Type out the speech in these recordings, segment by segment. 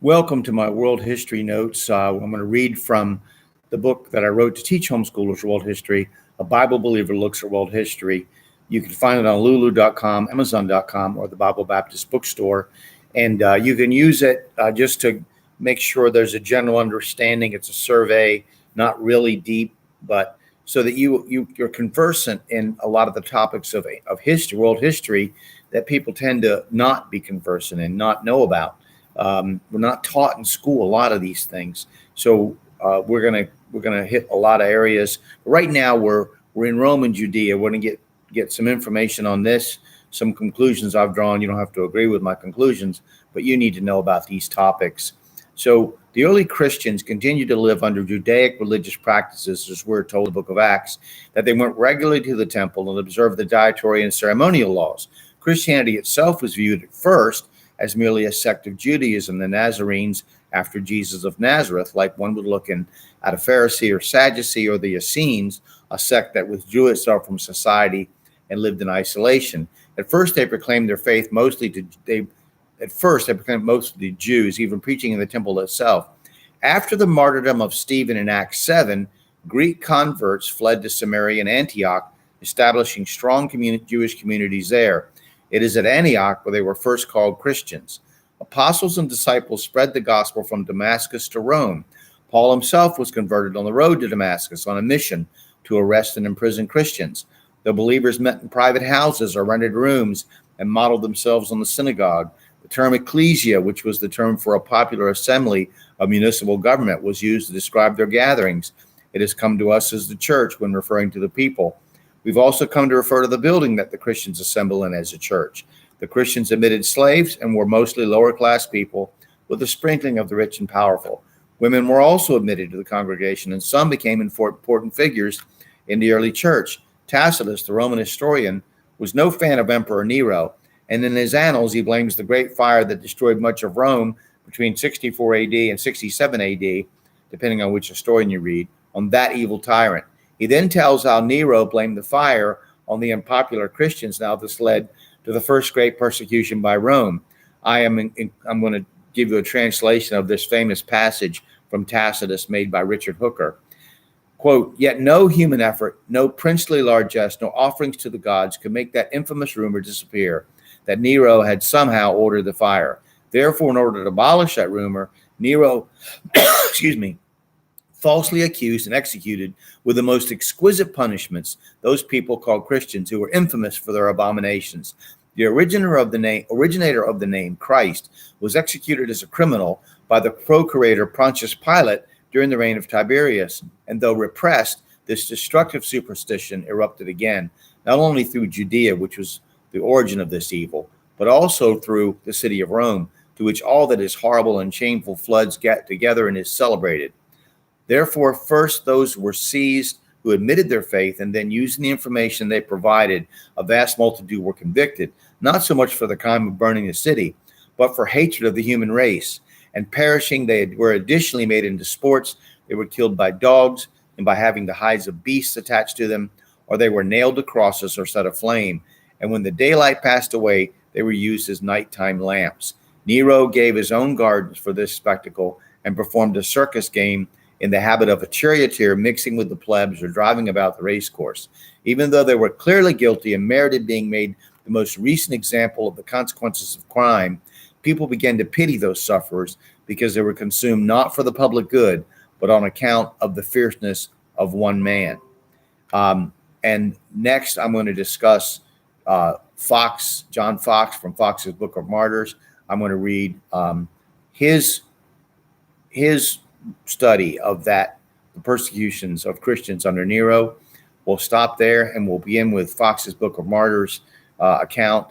Welcome to my world history notes. I'm going to read from the book that I wrote to teach homeschoolers world history, A Bible Believer Looks at World History. You can find it on lulu.com, amazon.com, or the Bible Baptist Bookstore. And you can use it just to make sure there's a general understanding. It's a survey, not really deep, but so that you're conversant in a lot of the topics of history, world history, that people tend to not be conversant in, not know about. We're not taught in school a lot of these things, so we're gonna hit a lot of areas. Right now, we're in Rome and Judea. We're gonna get some information on this, some conclusions I've drawn. You don't have to agree with my conclusions, but you need to know about these topics. So the early Christians continued to live under Judaic religious practices, as we're told in the book of Acts, that they went regularly to the temple and observed the dietary and ceremonial laws. Christianity itself was viewed at first as merely a sect of Judaism, the Nazarenes after Jesus of Nazareth, like one would look at a Pharisee or Sadducee, or the Essenes, a sect that withdrew itself from society and lived in isolation. At first, they proclaimed their faith mostly they proclaimed mostly to Jews, even preaching in the temple itself. After the martyrdom of Stephen in Acts 7, Greek converts fled to Samaria and Antioch, establishing strong Jewish communities there. It is at Antioch where they were first called Christians. Apostles and disciples spread the gospel from Damascus to Rome. Paul himself was converted on the road to Damascus on a mission to arrest and imprison Christians. The believers met in private houses or rented rooms and modeled themselves on the synagogue. The term ecclesia, which was the term for a popular assembly of municipal government, was used to describe their gatherings. It has come to us as the church when referring to the people. We've also come to refer to the building that the Christians assemble in as a church. The Christians admitted slaves and were mostly lower class people, with a sprinkling of the rich and powerful. Women were also admitted to the congregation, and some became important figures in the early church. Tacitus, the Roman historian, was no fan of Emperor Nero, and in his annals he blames the great fire that destroyed much of Rome between 64 AD and 67 AD, depending on which historian you read, on that evil tyrant. He then tells how Nero blamed the fire on the unpopular Christians. Now this led to the first great persecution by Rome. I'm going to give you a translation of this famous passage from Tacitus made by Richard Hooker. Quote, "Yet no human effort, no princely largesse, no offerings to the gods could make that infamous rumor disappear, that Nero had somehow ordered the fire. Therefore, in order to abolish that rumor, Nero, falsely accused and executed with the most exquisite punishments those people called Christians, who were infamous for their abominations. The originator of the name Christ was executed as a criminal by the procurator Pontius Pilate during the reign of Tiberius, and though repressed, this destructive superstition erupted again, not only through Judea, which was the origin of this evil, but also through the city of Rome, to which all that is horrible and shameful floods get together and is celebrated. Therefore, first those were seized who admitted their faith, and then, using the information they provided, a vast multitude were convicted, not so much for the crime of burning the city, but for hatred of the human race. And perishing, they were additionally made into sports. They were killed by dogs and by having the hides of beasts attached to them, or they were nailed to crosses or set aflame. And when the daylight passed away, they were used as nighttime lamps. Nero gave his own gardens for this spectacle and performed a circus game in the habit of a charioteer mixing with the plebs or driving about the race course. Even though they were clearly guilty and merited being made the most recent example of the consequences of crime, people began to pity those sufferers because they were consumed not for the public good, but on account of the fierceness of one man." And next, I'm going to discuss John Fox from Fox's Book of Martyrs. I'm going to read his study of the persecutions of Christians under Nero. We'll stop there, and we'll begin with Fox's Book of Martyrs account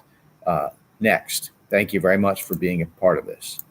next. Thank you very much for being a part of this.